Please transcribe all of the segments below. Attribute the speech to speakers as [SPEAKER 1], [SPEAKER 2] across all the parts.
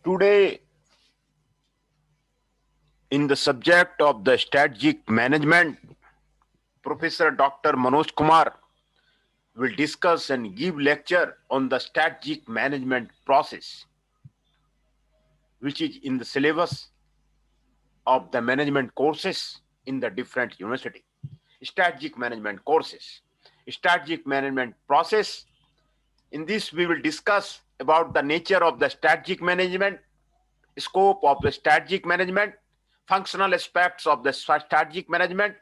[SPEAKER 1] Today, in the subject of the strategic management, Professor Dr. Manoj Kumar will discuss and give lecture on the strategic management process, which is in the syllabus of the management courses in the different university. Strategic management courses, strategic management process. In this, we will discuss about the nature of the strategic management, scope of the strategic management, functional aspects of the strategic management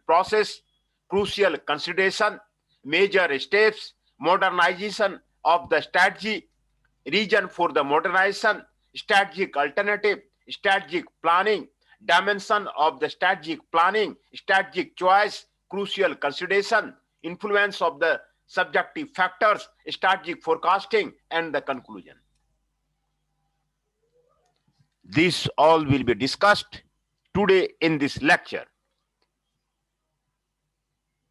[SPEAKER 1] process, crucial consideration, major steps, modernization of the strategy, reason for the modernization, strategic alternative, strategic planning, dimension of the strategic planning, strategic choice, crucial consideration, influence of the subjective factors, strategic forecasting, and the conclusion. This all will be discussed today in this lecture.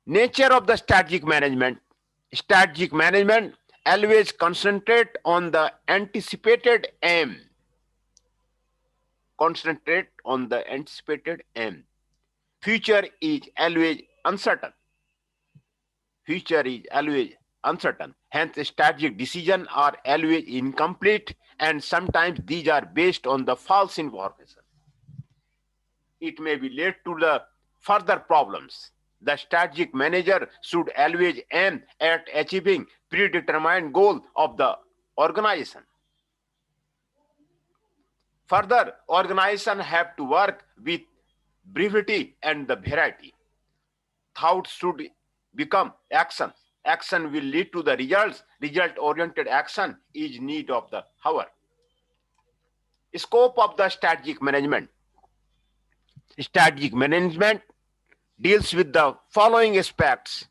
[SPEAKER 1] Nature of the strategic management. Strategic management always concentrate on the anticipated aim. Concentrate on the anticipated aim. Future is always uncertain. Future is always uncertain. Hence, strategic decisions are always incomplete, and sometimes these are based on the false information. It may be led to the further problems. The strategic manager should always aim at achieving predetermined goal of the organization. Further, organization have to work with brevity and the variety. Thoughts should become action. Action will lead to the results. Result-oriented action is need of the hour. Scope of the strategic management. Strategic management deals with the following aspects: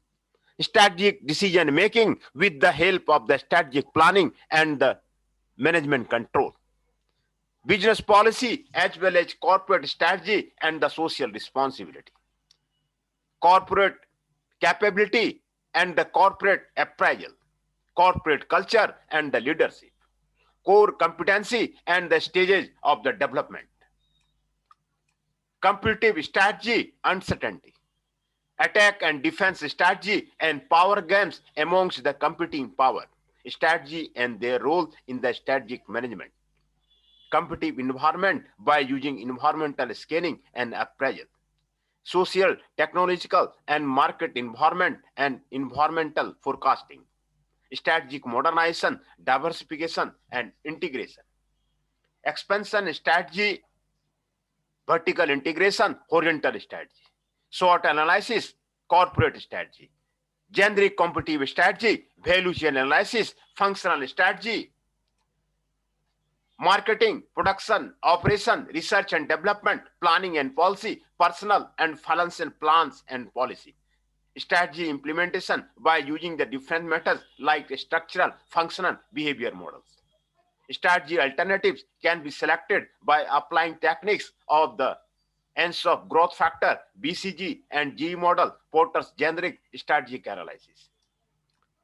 [SPEAKER 1] strategic decision making with the help of the strategic planning and the management control, business policy as well as corporate strategy and the social responsibility, corporate capability and the corporate appraisal, corporate culture and the leadership, core competency and the stages of the development, competitive strategy, uncertainty, attack and defense strategy and power games amongst the competing power, strategy and their role in the strategic management, competitive environment by using environmental scanning and appraisal, social, technological and market environment and environmental forecasting, strategic modernization, diversification and integration, expansion strategy, vertical integration, horizontal strategy, SWOT analysis, corporate strategy, generic competitive strategy, value chain analysis, functional strategy, marketing, production, operation, research and development, planning and policy, personal and financial plans and policy, strategy implementation by using the different methods like structural, functional, behavior models. Strategy alternatives can be selected by applying techniques of the ENSOF growth factor, BCG, and G model, Porter's generic strategic analysis.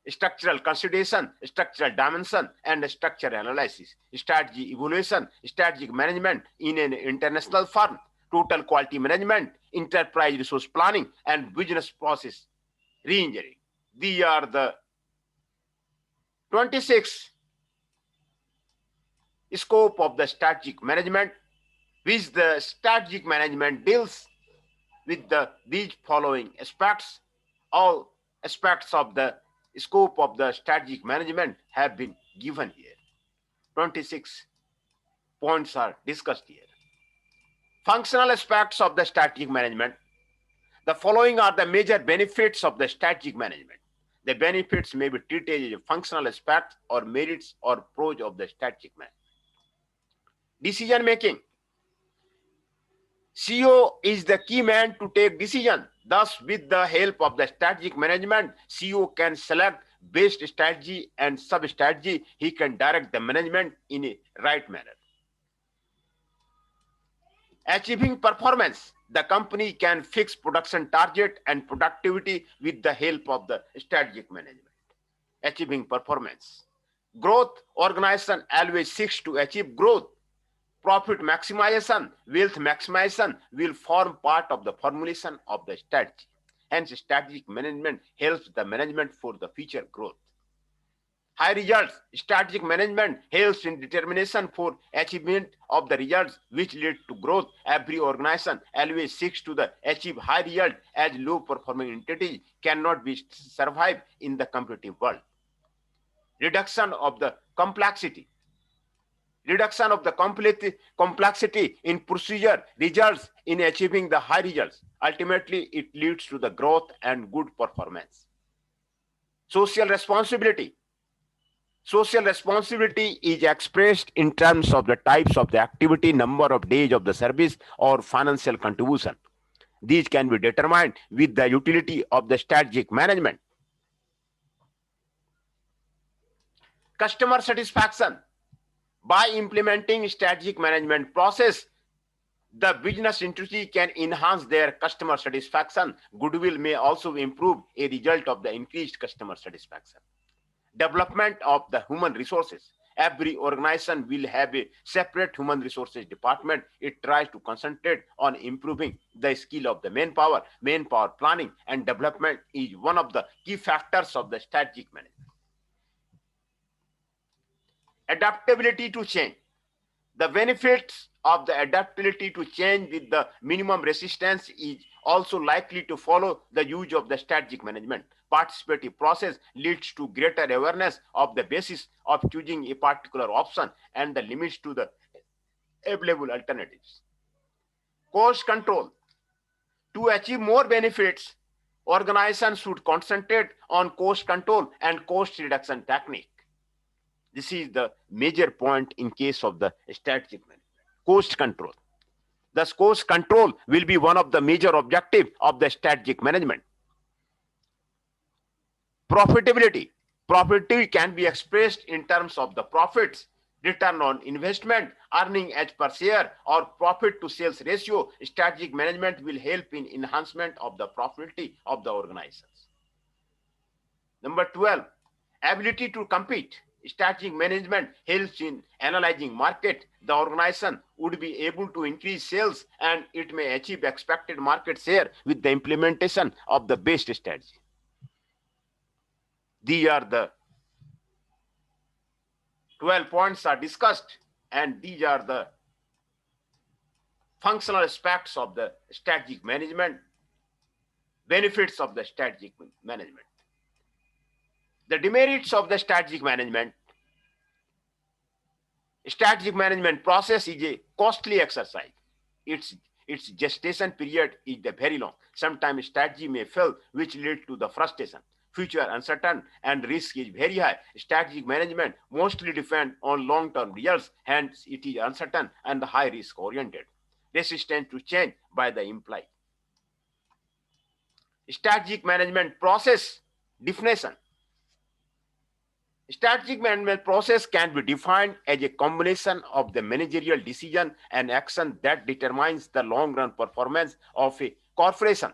[SPEAKER 1] Structural consideration, structural dimension, and structure analysis, strategy evaluation, strategic management in an international firm, total quality management, enterprise resource planning, and business process re-engineering. These are the 26 scope of the strategic management, which the strategic management deals with these following aspects. All aspects of the scope of the strategic management have been given here. 26 points are discussed here. Functional aspects of the strategic management. The following are the major benefits of the strategic management. The benefits may be treated as a functional aspect or merits or pros of the strategic management. Decision making. CEO is the key man to take decision. Thus, with the help of the strategic management, CEO can select best strategy and sub-strategy. He can direct the management in a right manner. Achieving performance. The company can fix production target and productivity with the help of the strategic management. Achieving performance. Growth organization always seeks to achieve growth. Profit maximization, wealth maximization will form part of the formulation of the strategy. Hence, strategic management helps the management for the future growth. High results. Strategic management helps in determination for achievement of the results which lead to growth. Every organization always seeks to achieve high result, as low performing entities cannot be survive in the competitive world. Reduction of the complexity. Reduction of the complexity in procedure results in achieving the high results. Ultimately, it leads to the growth and good performance. Social responsibility. Social responsibility is expressed in terms of the types of the activity, number of days of the service, or financial contribution. These can be determined with the utility of the strategic management. Customer satisfaction. By implementing strategic management process, the business entity can enhance their customer satisfaction. Goodwill may also improve a result of the increased customer satisfaction. Development of the human resources. Every organization will have a separate human resources department. It tries to concentrate on improving the skill of the manpower. Manpower planning and development is one of the key factors of the strategic management. Adaptability to change. The benefits of the adaptability to change with the minimum resistance is also likely to follow the use of the strategic management. Participative process leads to greater awareness of the basis of choosing a particular option and the limits to the available alternatives. Cost control. To achieve more benefits, organizations should concentrate on cost control and cost reduction technique. This is the major point in case of the strategic management. Cost control. Thus, cost control will be one of the major objectives of the strategic management. Profitability. Profitability can be expressed in terms of the profits, return on investment, earning as per share, or profit to sales ratio. Strategic management will help in enhancement of the profitability of the organizations. Number 12, ability to compete. Strategic management helps in analyzing market. The organization would be able to increase sales and it may achieve expected market share with the implementation of the best strategy. These are the 12 points are discussed, and these are the functional aspects of the strategic management, benefits of the strategic management. The demerits of the strategic management. Strategic management process is a costly exercise. Its gestation period is very long. Sometimes strategy may fail, which leads to the frustration. Future uncertain and risk is very high. Strategic management mostly depends on long-term results, hence it is uncertain and high risk oriented. Resistant to change by the employee. Strategic management process definition. Strategic management process can be defined as a combination of the managerial decision and action that determines the long-run performance of a corporation.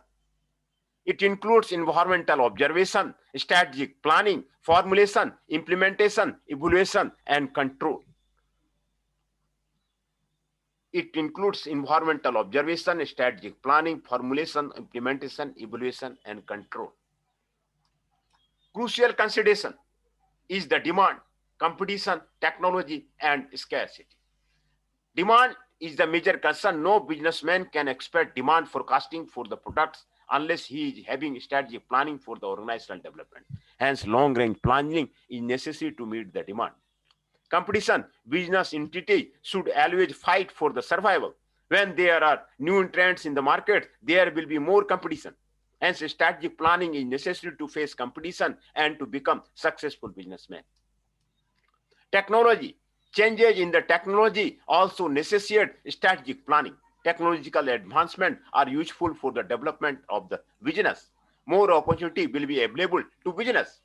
[SPEAKER 1] It includes environmental observation, strategic planning, formulation, implementation, evaluation, and control. It includes environmental observation, strategic planning, formulation, implementation, evaluation, and control. Crucial consideration is the demand, competition, technology, and scarcity. Demand is the major concern. No businessman can expect demand forecasting for the products unless he is having strategic planning for the organizational development. Hence, long-range planning is necessary to meet the demand. Competition, business entity should always fight for the survival. When there are new entrants in the market, there will be more competition. Hence, strategic planning is necessary to face competition and to become successful businessmen. Technology. Changes in the technology also necessitate strategic planning. Technological advancements are useful for the development of the business. More opportunity will be available to business.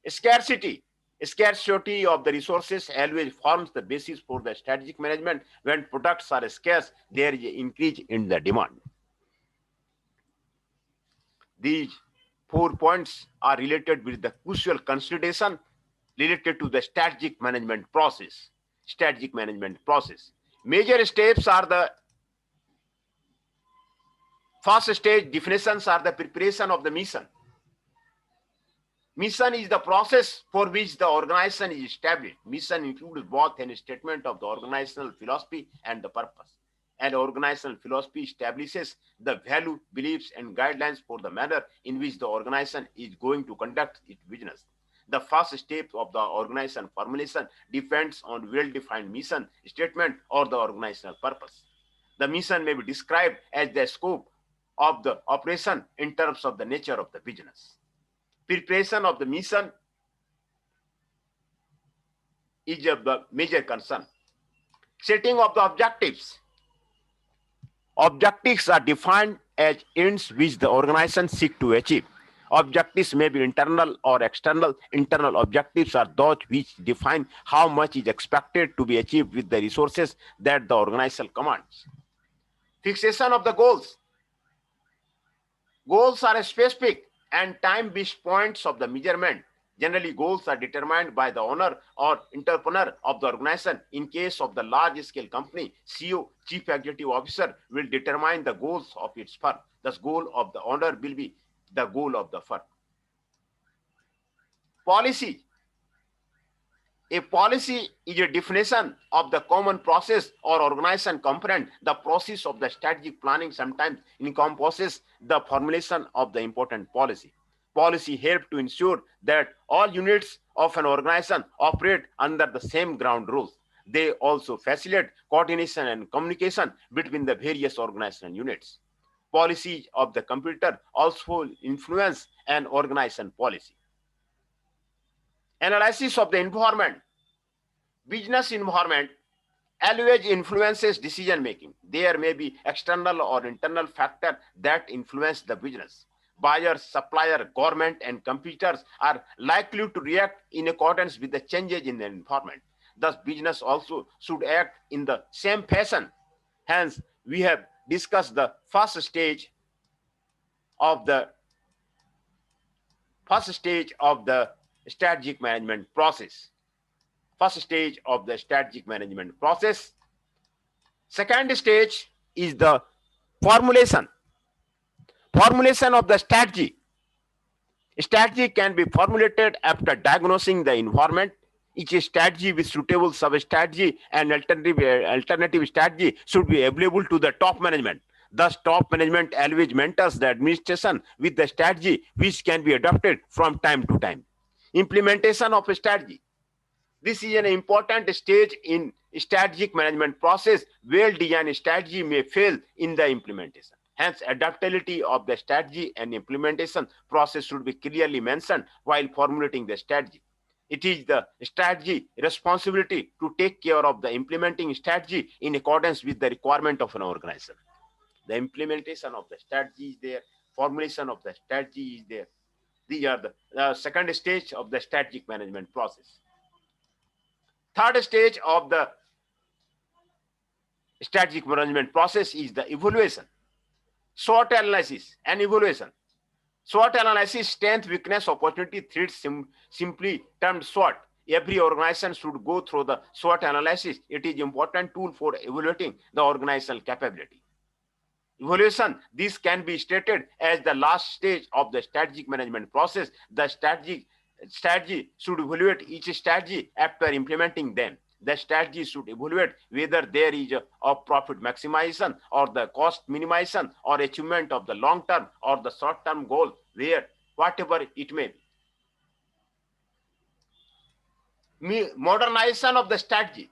[SPEAKER 1] Scarcity. Scarcity of the resources always forms the basis for the strategic management. When products are scarce, there is an increase in the demand. These 4 points are related with the crucial consideration related to the strategic management process. Strategic management process. Major steps are the first stage definitions are the preparation of the mission. Mission is the process for which the organization is established. Mission includes both a statement of the organizational philosophy and the purpose. And organizational philosophy establishes the value, beliefs, and guidelines for the manner in which the organization is going to conduct its business. The first step of the organization formulation depends on well-defined mission statement or the organizational purpose. The mission may be described as the scope of the operation in terms of the nature of the business. Preparation of the mission is a major concern. Setting of the objectives. Objectives are defined as ends which the organization seeks to achieve. Objectives may be internal or external. Internal objectives are those which define how much is expected to be achieved with the resources that the organization commands. Fixation of the goals. Goals are specific and time-based points of the measurement. Generally, goals are determined by the owner or entrepreneur of the organization. In case of the large-scale company, CEO, Chief Executive Officer, will determine the goals of its firm. Thus, goal of the owner will be the goal of the firm. Policy. A policy is a definition of the common process or organization component. The process of the strategic planning sometimes encompasses the formulation of the important policy. Policy helps to ensure that all units of an organization operate under the same ground rules. They also facilitate coordination and communication between the various organizational units. Policies of the computer also influence an organization policy. Analysis of the environment. Business environment always influences decision making. There may be external or internal factors that influence the business. Buyers, supplier, government, and competitors are likely to react in accordance with the changes in the environment. Thus, business also should act in the same fashion. Hence, we have discussed the first stage of the strategic management process. First stage of the strategic management process. Second stage is the formulation. Formulation of the strategy. Strategy can be formulated after diagnosing the environment. Each strategy with suitable sub-strategy and alternative strategy should be available to the top management. Thus, top management always mentors the administration with the strategy which can be adopted from time to time. Implementation of a strategy. This is an important stage in strategic management process. Well-designed strategy may fail in the implementation. Hence, adaptability of the strategy and implementation process should be clearly mentioned while formulating the strategy. It is the strategy responsibility to take care of the implementing strategy in accordance with the requirement of an organization. The implementation of the strategy is there. Formulation of the strategy is there. These are the second stage of the strategic management process. Third stage of the strategic management process is the evaluation. SWOT analysis and evaluation. SWOT analysis, strength, weakness, opportunity, threats, simply termed SWOT. Every organization should go through the SWOT analysis. It is an important tool for evaluating the organizational capability. Evaluation, this can be stated as the last stage of the strategic management process. The strategy should evaluate each strategy after implementing them. The strategy should evaluate whether there is a profit maximization or the cost minimization or achievement of the long-term or the short-term goal, whatever it may be. Modernization of the strategy.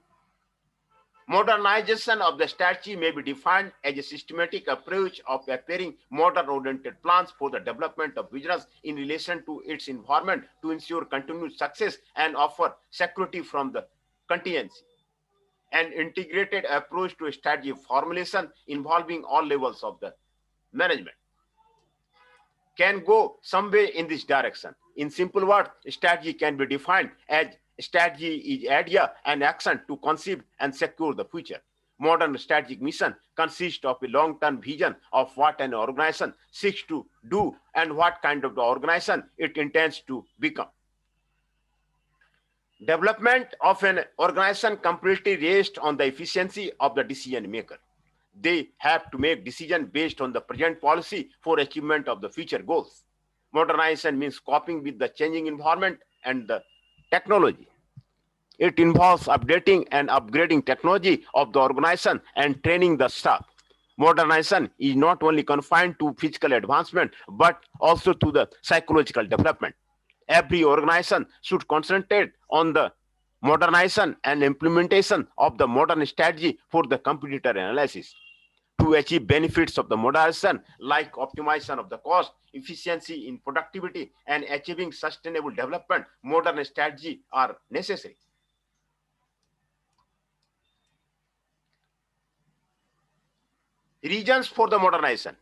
[SPEAKER 1] Modernization of the strategy may be defined as a systematic approach of preparing modern-oriented plans for the development of business in relation to its environment to ensure continued success and offer security from the contingency. An integrated approach to strategy formulation involving all levels of the management can go some way in this direction. In simple words, strategy can be defined as strategy is idea and action to conceive and secure the future. Modern strategic mission consists of a long-term vision of what an organization seeks to do and what kind of the organization it intends to become. Development of an organization completely rests on the efficiency of the decision maker. They have to make decisions based on the present policy for achievement of the future goals. Modernization means coping with the changing environment and the technology. It involves updating and upgrading technology of the organization and training the staff. Modernization is not only confined to physical advancement, but also to the psychological development. Every organization should concentrate on the modernization and implementation of the modern strategy for the computer analysis to achieve benefits of the modernization like optimization of the cost, efficiency in productivity, and achieving sustainable development. Modern strategy are necessary. Reasons for the modernization.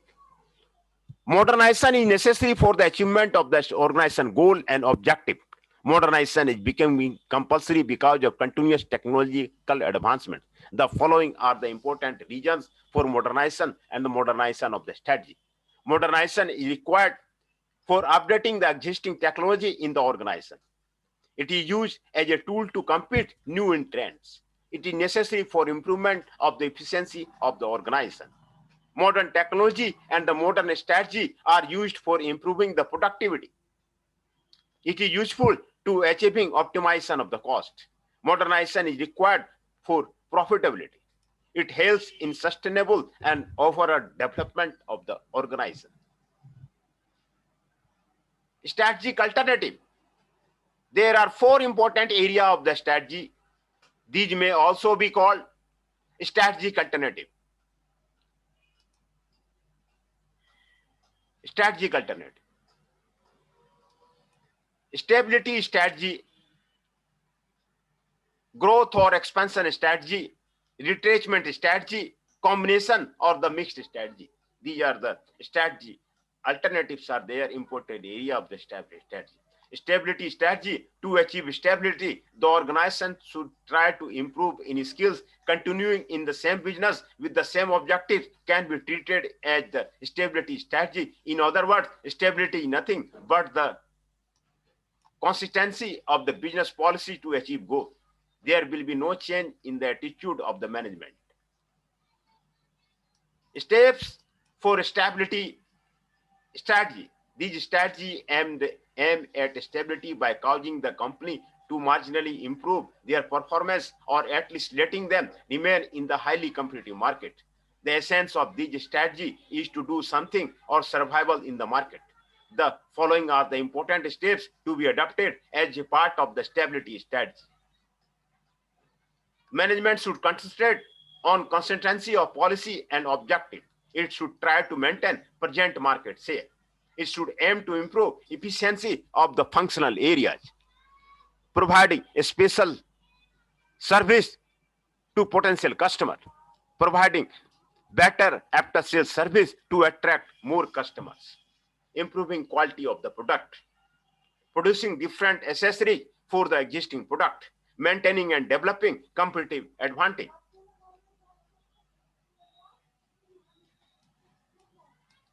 [SPEAKER 1] Modernization is necessary for the achievement of the organization goal and objective. Modernization is becoming compulsory because of continuous technological advancement. The following are the important reasons for modernization and the modernization of the strategy. Modernization is required for updating the existing technology in the organization. It is used as a tool to compete new trends. It is necessary for improvement of the efficiency of the organization. Modern technology and the modern strategy are used for improving the productivity. It is useful to achieving optimization of the cost. Modernization is required for profitability. It helps in sustainable and overall development of the organization. Strategic alternative. There are four important areas of the strategy. These may also be called strategic alternative. Strategic alternative. Stability strategy, growth or expansion strategy, retrenchment strategy, combination or the mixed strategy. These are the strategy. Alternatives are there, important area of the strategy. Stability strategy. To achieve stability, the organization should try to improve in skills. Continuing in the same business with the same objectives can be treated as the stability strategy. In other words, stability is nothing but the consistency of the business policy to achieve goals. There will be no change in the attitude of the management. Steps for stability strategy. These strategies aim at stability by causing the company to marginally improve their performance or at least letting them remain in the highly competitive market. The essence of this strategy is to do something or survival in the market. The following are the important steps to be adopted as a part of the stability strategy. Management should concentrate on consistency of policy and objective. It should try to maintain present market share. It should aim to improve efficiency of the functional areas, providing a special service to potential customers, providing better after-sales service to attract more customers, improving quality of the product, producing different accessories for the existing product, maintaining and developing competitive advantage.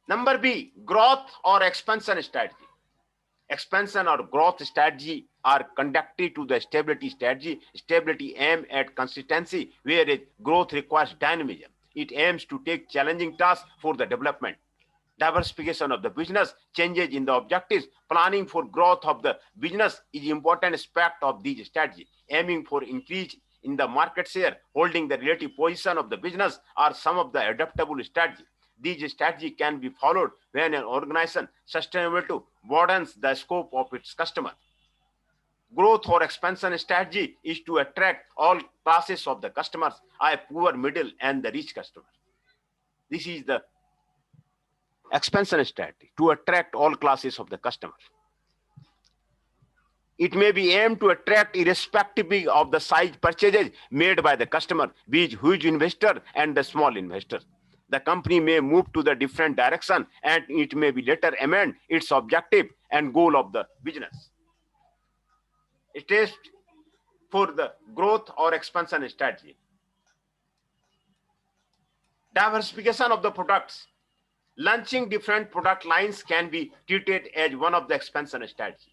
[SPEAKER 1] Number B, growth or expansion strategy. Expansion or growth strategy are conducted to the stability strategy. Stability aims at consistency, whereas growth requires dynamism. It aims to take challenging tasks for the development. Diversification of the business, changes in the objectives, planning for growth of the business is important aspect of this strategy. Aiming for increase in the market share, holding the relative position of the business are some of the adaptable strategies. These strategy can be followed when an organization sustainability broadens the scope of its customer. Growth or expansion strategy is to attract all classes of the customers, poor, middle, and the rich customers. This is the expansion strategy, to attract all classes of the customers. It may be aimed to attract irrespective of the size purchases made by the customer, be it huge investor and the small investor. The company may move to the different direction and it may be later amend its objective and goal of the business. It is for the growth or expansion strategy. Diversification of the products. Launching different product lines can be treated as one of the expansion strategies.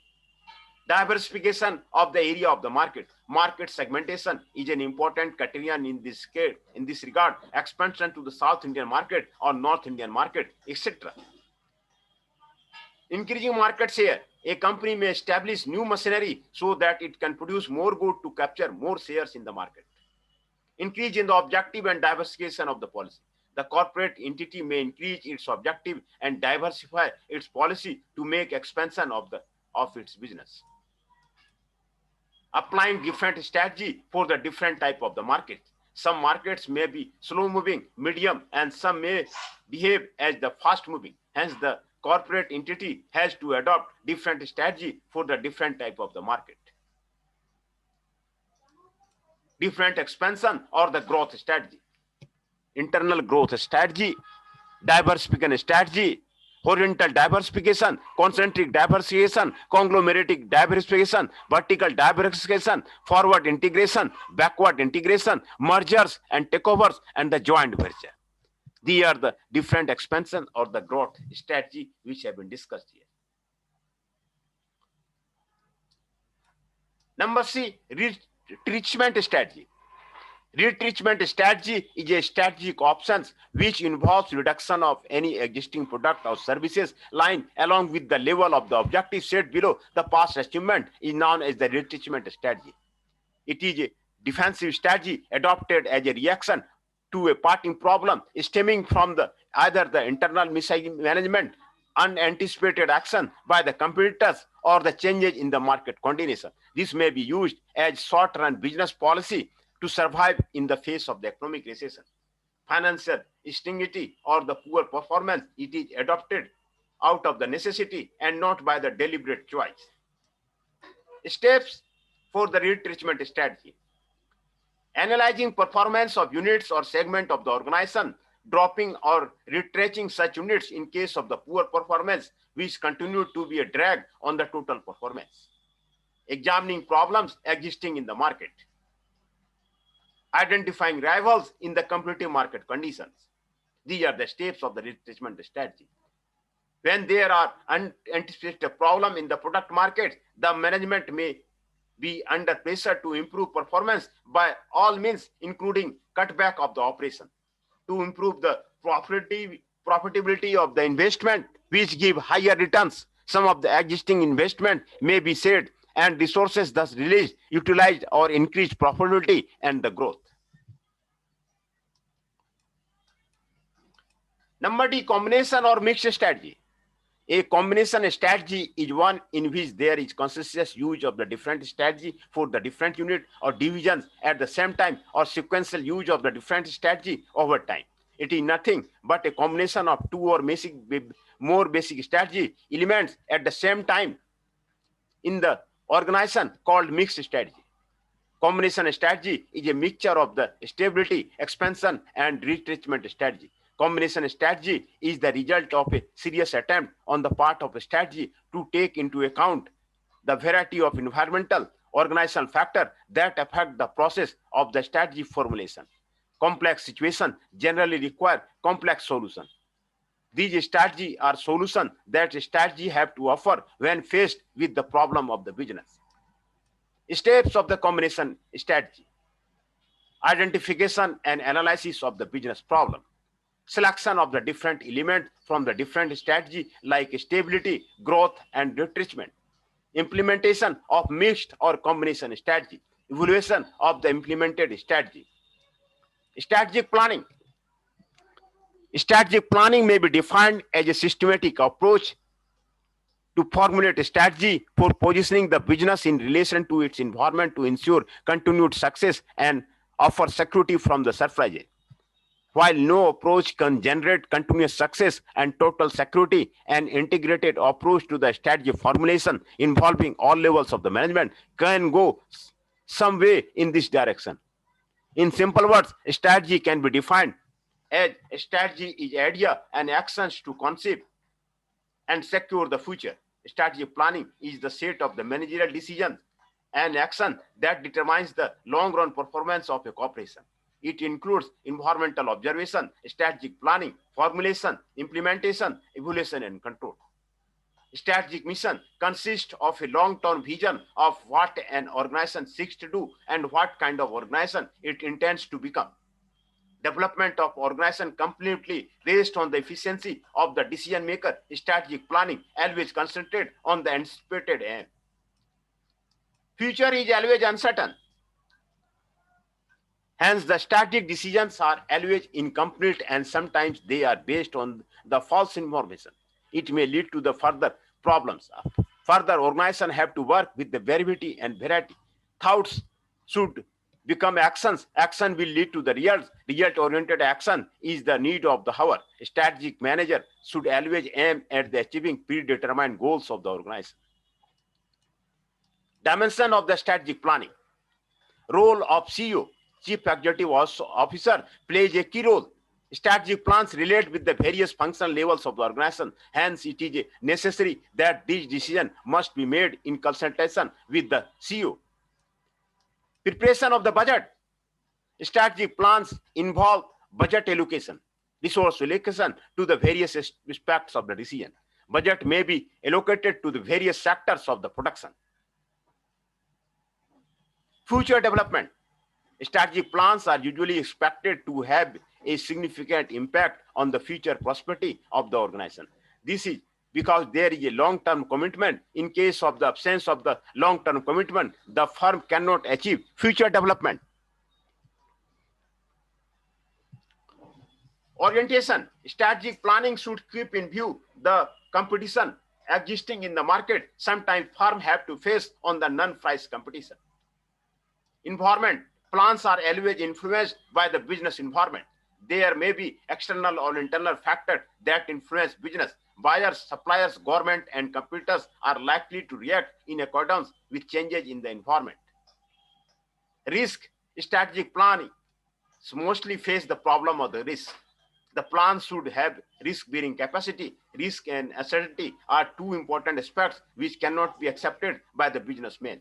[SPEAKER 1] Diversification of the area of the market. Market segmentation is an important criterion in this regard. Expansion to the South Indian market or North Indian market, etc. Increasing market share. A company may establish new machinery so that it can produce more goods to capture more shares in the market. Increase in the objective and diversification of the policy. The corporate entity may increase its objective and diversify its policy to make expansion of its business. Applying different strategy for the different type of the market. Some markets may be slow moving, medium, and some may behave as the fast moving. Hence, the corporate entity has to adopt different strategy for the different type of the market. Different expansion or the growth strategy. Internal growth strategy, diversification strategy, horizontal diversification, concentric diversification, conglomeratic diversification, vertical diversification, forward integration, backward integration, mergers and takeovers, and the joint venture. These are the different expansion or the growth strategy which have been discussed here. Number C, retrenchment strategy. Retrenchment strategy is a strategic option which involves reduction of any existing product or services line along with the level of the objective set below the past achievement is known as the retrenchment strategy. It is a defensive strategy adopted as a reaction to a parting problem stemming from either the internal mismanagement, unanticipated action by the competitors, or the changes in the market condition. This may be used as short-run business policy to survive in the face of the economic recession, financial instability, or the poor performance. It is adopted out of the necessity and not by the deliberate choice. Steps for the retrenchment strategy. Analyzing performance of units or segment of the organization, dropping or retrenching such units in case of the poor performance which continue to be a drag on the total performance. Examining problems existing in the market. Identifying rivals in the competitive market conditions. These are the steps of the retrenchment strategy. When there are unanticipated problems in the product market, the management may be under pressure to improve performance by all means, including cutback of the operation, to improve the profitability of the investment, which give higher returns. Some of the existing investment may be saved and resources thus released, utilized, or increased profitability and the growth. Number D, combination or mixed strategy. A combination strategy is one in which there is conscious use of the different strategy for the different unit or divisions at the same time, or sequential use of the different strategy over time. It is nothing but a combination of two or more basic strategy elements at the same time in the organization called mixed strategy. Combination strategy is a mixture of the stability, expansion, and retrenchment strategy. Combination strategy is the result of a serious attempt on the part of a strategy to take into account the variety of environmental, organizational factors that affect the process of the strategy formulation. Complex situations generally require complex solutions. These strategies are solutions that a strategy have to offer when faced with the problem of the business. Steps of the combination strategy. Identification and analysis of the business problem. Selection of the different elements from the different strategy like stability, growth, and retrenchment. Implementation of mixed or combination strategy. Evaluation of the implemented strategy. Strategic planning. Strategic planning may be defined as a systematic approach to formulate a strategy for positioning the business in relation to its environment to ensure continued success and offer security from the surprises. While no approach can generate continuous success and total security, an integrated approach to the strategy formulation involving all levels of the management can go some way in this direction. In simple words, a strategy can be defined as a strategy is idea and actions to conceive and secure the future. Strategy planning is the set of the managerial decisions and action that determines the long-run performance of a corporation. It includes environmental observation, strategic planning, formulation, implementation, evaluation, and control. Strategic mission consists of a long-term vision of what an organization seeks to do and what kind of organization it intends to become. Development of organization completely based on the efficiency of the decision maker. Strategic planning always concentrate on the anticipated aim. Future is always uncertain. Hence, the strategic decisions are always incomplete and sometimes they are based on the false information. It may lead to the further problems. Further, organizations have to work with the variety and variety. Thoughts should become actions. Action will lead to the results. Result-oriented action is the need of the hour. A strategic manager should always aim at the achieving predetermined goals of the organization. Dimension of the strategic planning. Role of CEO, Chief Executive Officer, plays a key role. Strategic plans relate with the various functional levels of the organization. Hence, it is necessary that these decisions must be made in consultation with the CEO. Preparation of the budget. Strategic plans involve budget allocation, resource allocation to the various aspects of the decision. Budget may be allocated to the various sectors of the production. Future development. Strategic plans are usually expected to have a significant impact on the future prosperity of the organization. This is because there is a long-term commitment. In case of the absence of the long-term commitment, the firm cannot achieve future development. Orientation. Strategic planning should keep in view the competition existing in the market. Sometimes firms have to face on the non-price competition. Environment. Plans are always influenced by the business environment. There may be external or internal factors that influence business. Buyers, suppliers, government, and competitors are likely to react in accordance with changes in the environment. Risk. Strategic planning mostly face the problem of the risk. The plan should have risk-bearing capacity. Risk and uncertainty are two important aspects which cannot be accepted by the businessman.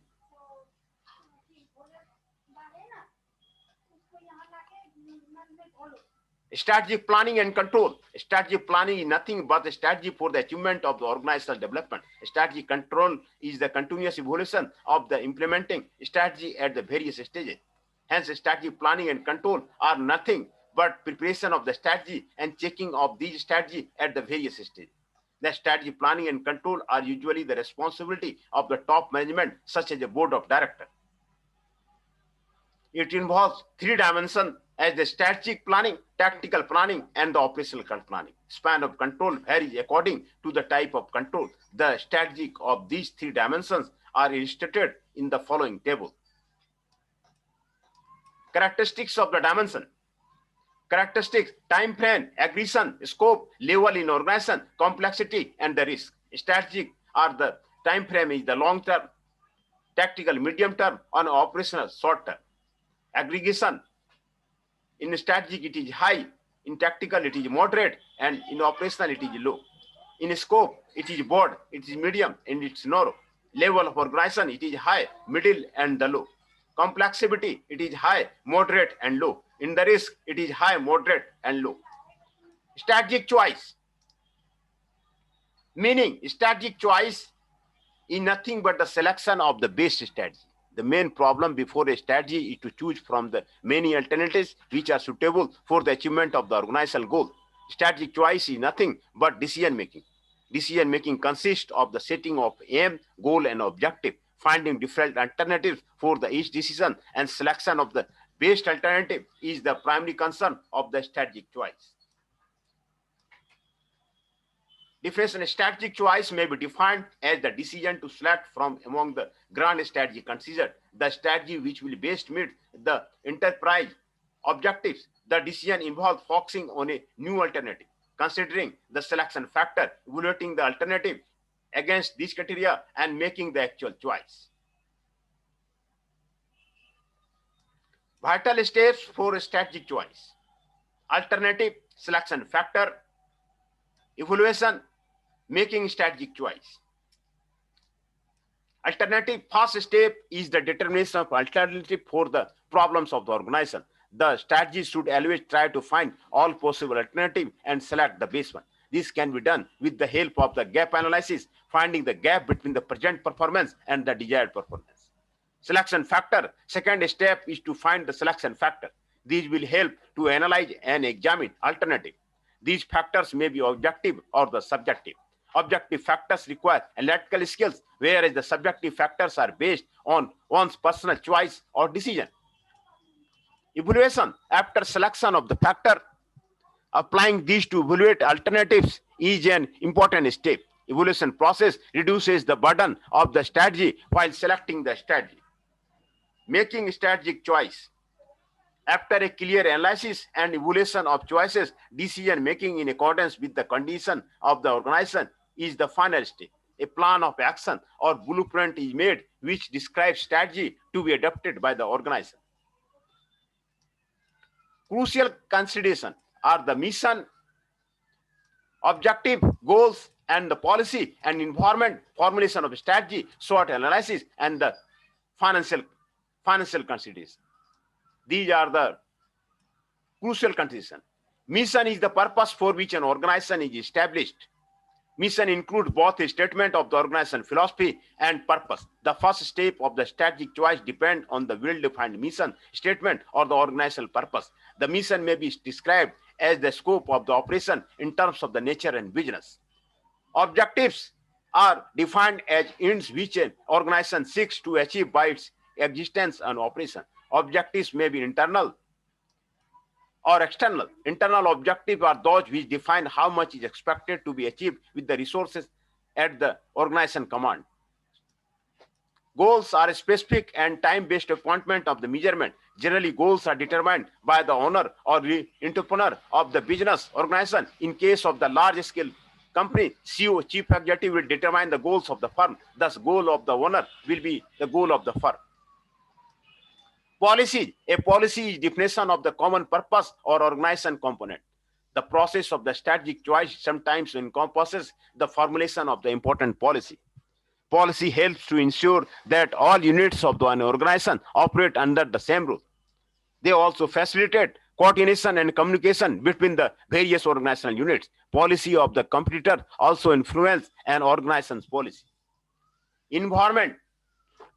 [SPEAKER 1] Strategic planning and control. Strategic planning is nothing but a strategy for the achievement of the organizational development. Strategic control is the continuous evolution of the implementing strategy at the various stages. Hence, strategic planning and control are nothing but preparation of the strategy and checking of these strategy at the various stages. The strategy planning and control are usually the responsibility of the top management, such as a board of directors. It involves three dimensions as the strategic planning, tactical planning, and the operational planning. Span of control varies according to the type of control. The strategic of these three dimensions are illustrated in the following table. Characteristics of the dimension. Characteristics: time frame, aggression, scope, level in organization, complexity, and the risk. Strategic are the time frame is the long term, tactical medium term, and operational short term. Aggregation: in strategic it is high, in tactical it is moderate, and in operational it is low. In scope it is broad, it is medium, and it's narrow. Level of organization it is high, middle, and the low. Complexity it is high, moderate, and low. In the risk it is high, moderate, and low. Strategic choice. Meaning strategic choice is nothing but the selection of the best strategy. The main problem before a strategy is to choose from the many alternatives which are suitable for the achievement of the organizational goal. Strategic choice is nothing but decision making. Decision making consists of the setting of aim, goal, and objective, finding different alternatives for the each decision, and selection of the best alternative is the primary concern of the strategic choice. Different strategic choice may be defined as the decision to select from among the grand strategy considered the strategy which will best meet the enterprise objectives. The decision involves focusing on a new alternative, considering the selection factor, evaluating the alternative against these criteria, and making the actual choice. Vital steps for strategic choice: alternative, selection factor, evaluation, making strategic choice. Alternative: first step is the determination of alternative for the problems of the organization. The strategy should always try to find all possible alternatives and select the best one. This can be done with the help of the gap analysis, finding the gap between the present performance and the desired performance. Selection factor. Second step is to find the selection factor. These will help to analyze and examine alternative. These factors may be objective or the subjective. Objective factors require analytical skills, whereas the subjective factors are based on one's personal choice or decision. Evaluation. After selection of the factor, applying these to evaluate alternatives is an important step. Evaluation process reduces the burden of the strategy while selecting the strategy. Making strategic choice. After a clear analysis and evaluation of choices, decision making in accordance with the condition of the organization is the final step. A plan of action or blueprint is made which describes strategy to be adopted by the organization. Crucial consideration are the mission, objective, goals, and the policy and environment, formulation of strategy, SWOT analysis, and the financial consideration. These are the crucial consideration. Mission is the purpose for which an organization is established. Mission includes both a statement of the organization philosophy and purpose. The first step of the strategic choice depends on the well-defined mission statement or the organizational purpose. The mission may be described as the scope of the operation in terms of the nature and business. Objectives are defined as ends which an organization seeks to achieve by its existence and operation. Objectives may be internal or external. Internal objectives are those which define how much is expected to be achieved with the resources at the organization command. Goals are a specific and time-based appointment of the measurement. Generally, goals are determined by the owner or the entrepreneur of the business organization. In case of the large-scale company, CEO, chief executive, will determine the goals of the firm. Thus, goal of the owner will be the goal of the firm. Policy. A policy is definition of the common purpose or organization component. The process of the strategic choice sometimes encompasses the formulation of the important policy. Policy helps to ensure that all units of an organization operate under the same rule. They also facilitate coordination and communication between the various organizational units. Policy of the competitor also influence an organization's policy. Environment.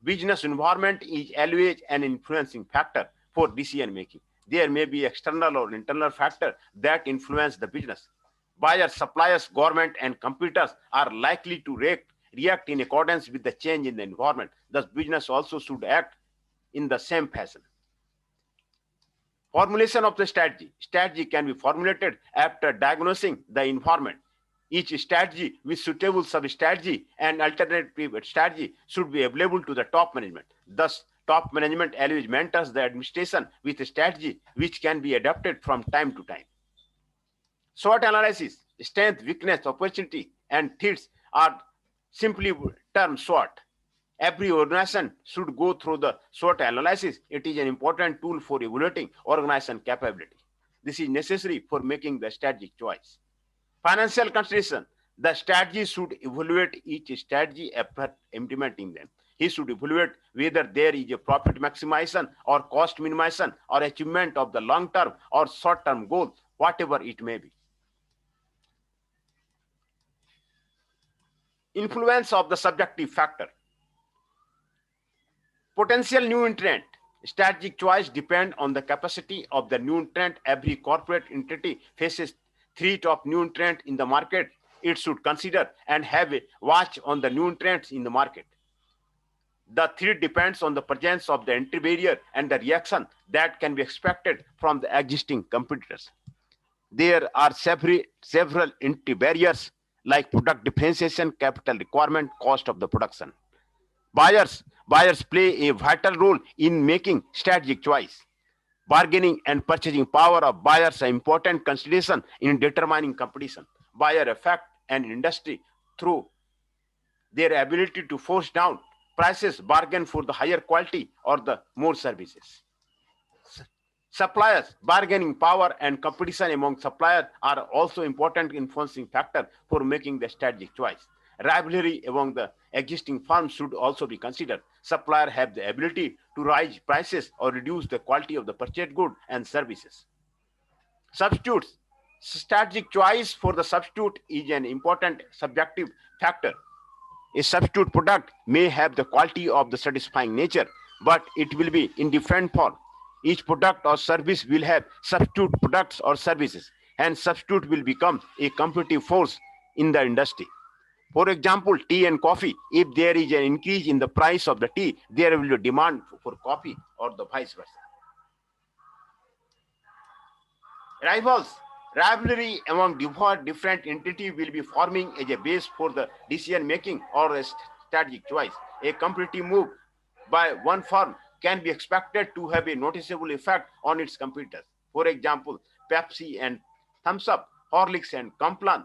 [SPEAKER 1] Business environment is always an influencing factor for decision making. There may be external or internal factors that influence the business. Buyers, suppliers, government, and competitors are likely to react in accordance with the change in the environment. Thus, business also should act in the same fashion. Formulation of the strategy. Strategy can be formulated after diagnosing the environment. Each strategy with suitable sub-strategy and alternative strategy should be available to the top management. Thus, top management always mentors the administration with a strategy which can be adapted from time to time. SWOT analysis. Strength, weakness, opportunity, and threats are simply termed SWOT. Every organization should go through the SWOT analysis. It is an important tool for evaluating organization capability. This is necessary for making the strategic choice. Financial consideration. The strategy should evaluate each strategy after implementing them. He should evaluate whether there is a profit maximization or cost minimization or achievement of the long-term or short-term goal, whatever it may be. Influence of the subjective factor. Potential new entrant. Strategic choice depends on the capacity of the new entrant. Every corporate entity faces threat of new entrant in the market. It should consider and have a watch on the new entrants in the market. The threat depends on the presence of the entry barrier and the reaction that can be expected from the existing competitors. There are several entry barriers like product differentiation, capital requirement, cost of the production. Buyers play a vital role in making strategic choice. Bargaining and purchasing power of buyers are important consideration in determining competition. Buyer affect an industry through their ability to force down prices, bargain for the higher quality or the more services. Suppliers, bargaining power and competition among suppliers are also important influencing factor for making the strategic choice. Rivalry among the existing firms should also be considered. Suppliers have the ability to raise prices or reduce the quality of the purchased goods and services. Substitutes. Strategic choice for the substitute is an important subjective factor. A substitute product may have the quality of the satisfying nature, but it will be in different form. Each product or service will have substitute products or services, and substitute will become a competitive force in the industry. For example, tea and coffee. If there is an increase in the price of the tea, there will be demand for coffee or the vice versa. Rivals. Rivalry among different entities will be forming as a base for the decision making or a strategic choice. A competitive move by one firm can be expected to have a noticeable effect on its competitors. For example, Pepsi and Thumbs Up, Horlicks and Complan,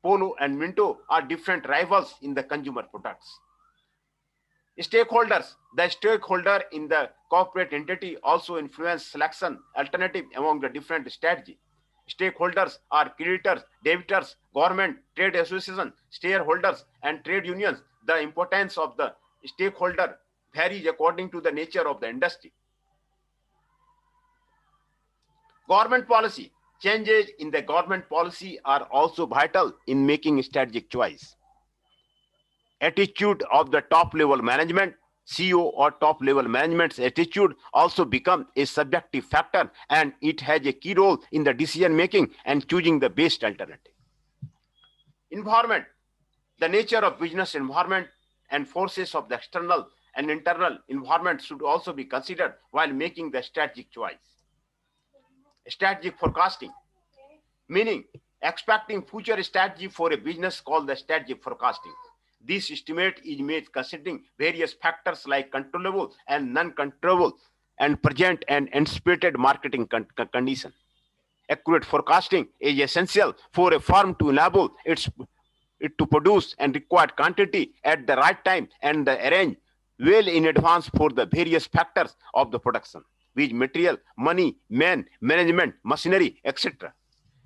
[SPEAKER 1] Polo and Minto are different rivals in the consumer products. Stakeholders. The stakeholder in the corporate entity also influence selection alternative among the different strategy. Stakeholders are creditors, debtors, government, trade association, shareholders, and trade unions. The importance of the stakeholder varies according to the nature of the industry. Government policy. Changes in the government policy are also vital in making strategic choice. Attitude of the top level management, CEO or top level management's attitude also become a subjective factor, and it has a key role in the decision making and choosing the best alternative. Environment. The nature of business environment and forces of the external and internal environment should also be considered while making the strategic choice. Strategic forecasting, meaning expecting future strategy for a business called the strategic forecasting. This estimate is made considering various factors like controllable and non-controllable and present and anticipated marketing condition. Accurate forecasting is essential for a firm to enable it to produce and required quantity at the right time and arrange well in advance for the various factors of the production, with material, money, man, management, machinery, etc.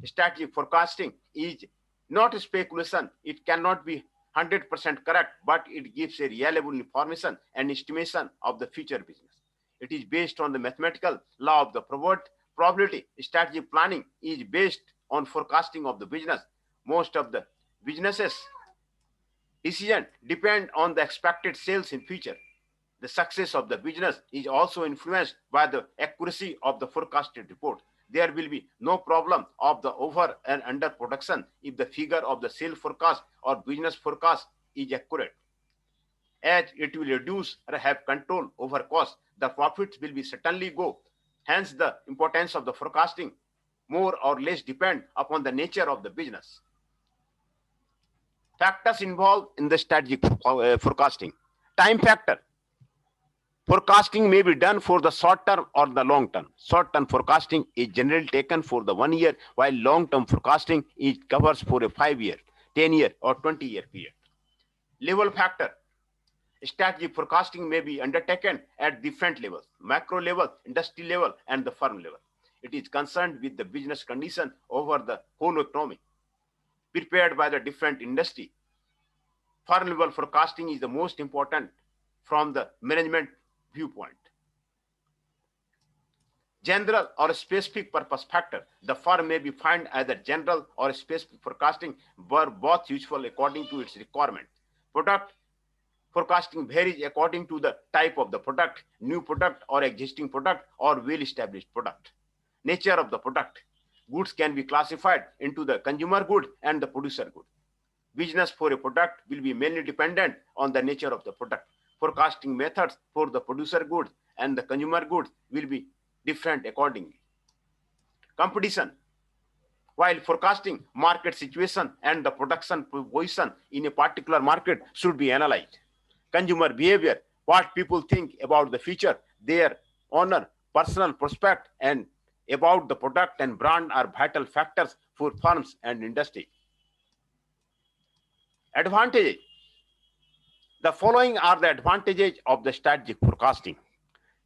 [SPEAKER 1] Strategic forecasting is not a speculation. It cannot be 100% correct, but it gives a reliable information and estimation of the future business. It is based on the mathematical law of the probability. Strategic planning is based on forecasting of the business. Most of the businesses' decisions depend on the expected sales in future. The success of the business is also influenced by the accuracy of the forecasted report. There will be no problem of the over and under production if the figure of the sale forecast or business forecast is accurate. As it will reduce or have control over cost, the profits will be certainly go. Hence, the importance of the forecasting more or less depend upon the nature of the business. Factors involved in the strategic forecasting. Time factor. Forecasting may be done for the short term or the long term. Short term forecasting is generally taken for the 1 year, while long term forecasting is covers for a 5-year, 10-year, or 20-year period. Level factor. Strategic forecasting may be undertaken at different levels: macro level, industry level, and the firm level. It is concerned with the business condition over the whole economy, prepared by the different industry. Firm level forecasting is the most important from the management viewpoint. General or specific purpose factor. The firm may be find either general or specific forecasting were both useful according to its requirement. Product forecasting varies according to the type of the product, new product or existing product or well-established product. Nature of the product. Goods can be classified into the consumer good and the producer good. Business for a product will be mainly dependent on the nature of the product. Forecasting methods for the producer goods and the consumer goods will be different accordingly. Competition. While forecasting market situation and the production position in a particular market should be analyzed. Consumer behavior, what people think about the future, their honor, personal prospect, and about the product and brand are vital factors for firms and industry. Advantages. The following are the advantages of the strategic forecasting.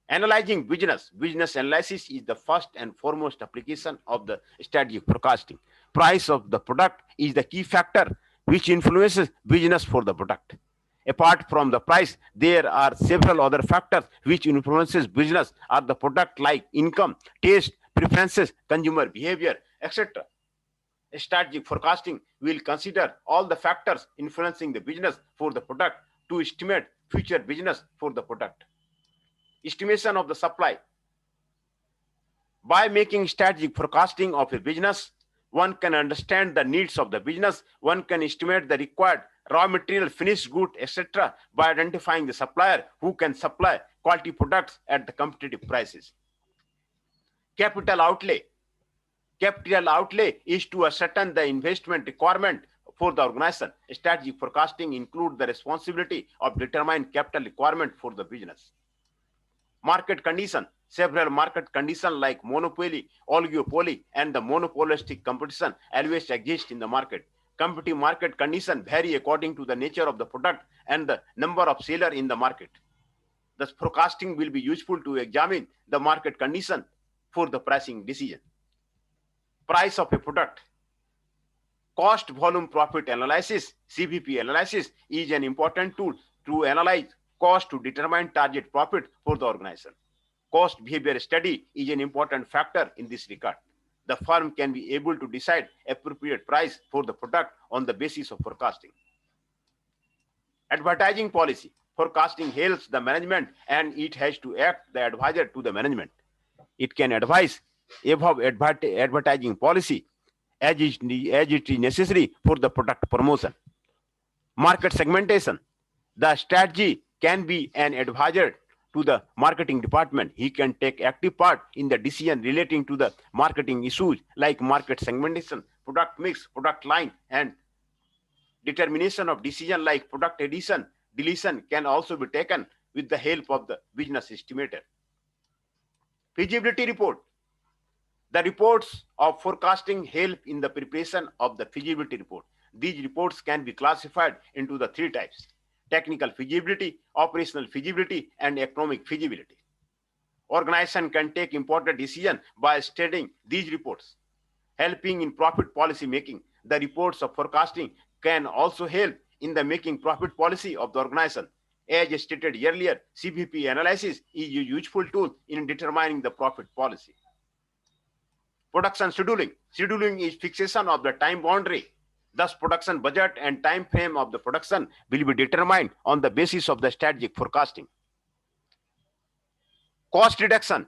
[SPEAKER 1] Analyzing business. Business analysis is the first and foremost application of the strategic forecasting. Price of the product is the key factor which influences business for the product. Apart from the price, there are several other factors which influences business or the product like income, taste, preferences, consumer behavior, etc. Strategic forecasting will consider all the factors influencing the business for the product to estimate future business for the product. Estimation of the supply. By making strategic forecasting of a business, one can understand the needs of the business, one can estimate the required raw material, finished good, etc. by identifying the supplier who can supply quality products at the competitive prices. Capital outlay. Capital outlay is to ascertain the investment requirement for the organization. Strategic forecasting includes the responsibility of determining capital requirement for the business. Market condition. Several market conditions like monopoly, oligopoly, and the monopolistic competition always exist in the market. Competitive market conditions vary according to the nature of the product and the number of sellers in the market. Thus, forecasting will be useful to examine the market condition for the pricing decision. Price of a product. Cost volume profit analysis, CVP analysis, is an important tool to analyze cost to determine target profit for the organization. Cost behavior study is an important factor in this regard. The firm can be able to decide appropriate price for the product on the basis of forecasting. Advertising policy. Forecasting helps the management and it has to act the advisor to the management. It can advise above advertising policy as it is necessary for the product promotion. Market segmentation. The strategy can be an advisor to the marketing department. He can take active part in the decision relating to the marketing issues like market segmentation, product mix, product line, and determination of decision like product addition, deletion can also be taken with the help of the business estimator. Feasibility report. The reports of forecasting help in the preparation of the feasibility report. These reports can be classified into the three types: technical feasibility, operational feasibility, and economic feasibility. Organization can take important decisions by studying these reports, helping in profit policy making. The reports of forecasting can also help in the making profit policy of the organization. As stated earlier, CVP analysis is a useful tool in determining the profit policy. Production scheduling. Scheduling is fixation of the time boundary. Thus, production budget and time frame of the production will be determined on the basis of the strategic forecasting. Cost reduction.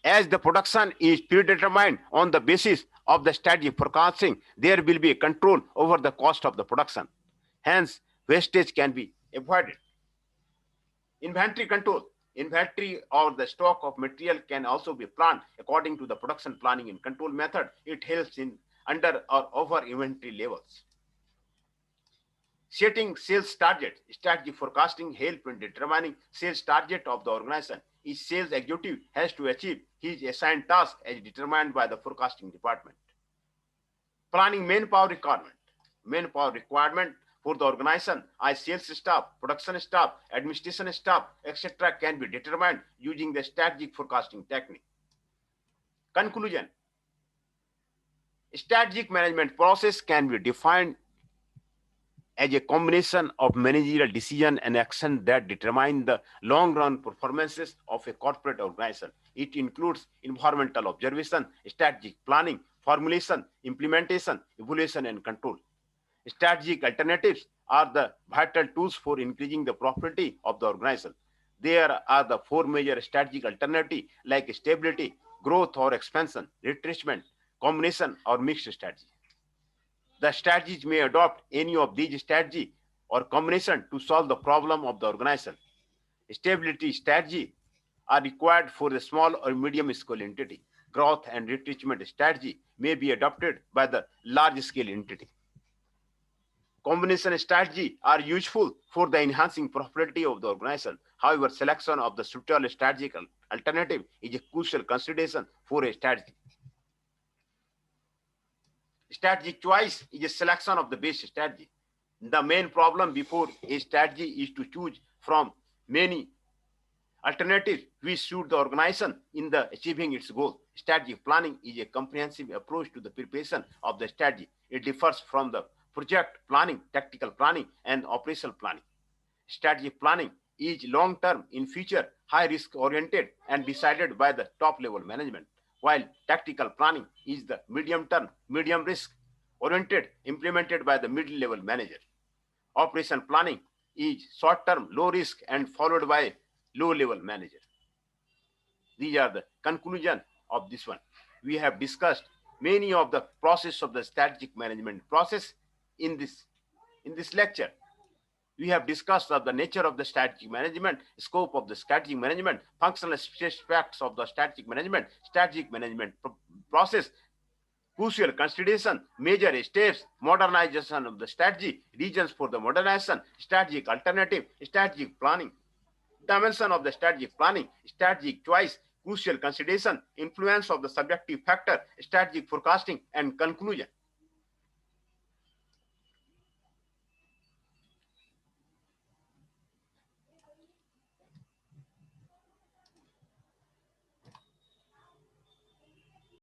[SPEAKER 1] As the production is predetermined on the basis of the strategic forecasting, there will be a control over the cost of the production. Hence, wastage can be avoided. Inventory control. Inventory or the stock of material can also be planned according to the production planning and control method. It helps in under or over inventory levels. Setting sales target. Strategic forecasting help in determining sales target of the organization. Each sales executive has to achieve his assigned task as determined by the forecasting department. Planning manpower requirement. Manpower requirement for the organization as sales staff, production staff, administration staff, etc. can be determined using the strategic forecasting technique. Conclusion. Strategic management process can be defined as a combination of managerial decision and action that determine the long-run performances of a corporate organization. It includes environmental observation, strategic planning, formulation, implementation, evaluation, and control. Strategic alternatives are the vital tools for increasing the profitability of the organization. There are the four major strategic alternatives like stability, growth or expansion, retrenchment, combination, or mixed strategy. The strategies may adopt any of these strategies or combination to solve the problem of the organization. Stability strategy are required for the small or medium scale entity. Growth and retrenchment strategy may be adopted by the large scale entity. Combination strategy are useful for the enhancing profitability of the organization. However, selection of the suitable strategic alternative is a crucial consideration for a strategy. Strategic choice is a selection of the best strategy. The main problem before a strategy is to choose from many alternatives which suit the organization in the achieving its goal. Strategic planning is a comprehensive approach to the preparation of the strategy. It differs from the project planning, tactical planning, and operational planning. Strategic planning is long-term in future, high-risk oriented, and decided by the top-level management. while tactical planning is the medium term, medium risk oriented, implemented by the middle level manager. Operation planning is short term, low risk, and followed by low level manager. These are the conclusion of this one. We have discussed many of the process of the strategic management process in this lecture. We have discussed of the nature of the strategic management, scope of the strategic management, functional aspects of the strategic management process, crucial consideration, major steps, modernization of the strategy, reasons for the modernization, strategic alternative, strategic planning, dimension of the strategic planning, strategic choice, crucial consideration, influence of the subjective factor, strategic forecasting, and conclusion.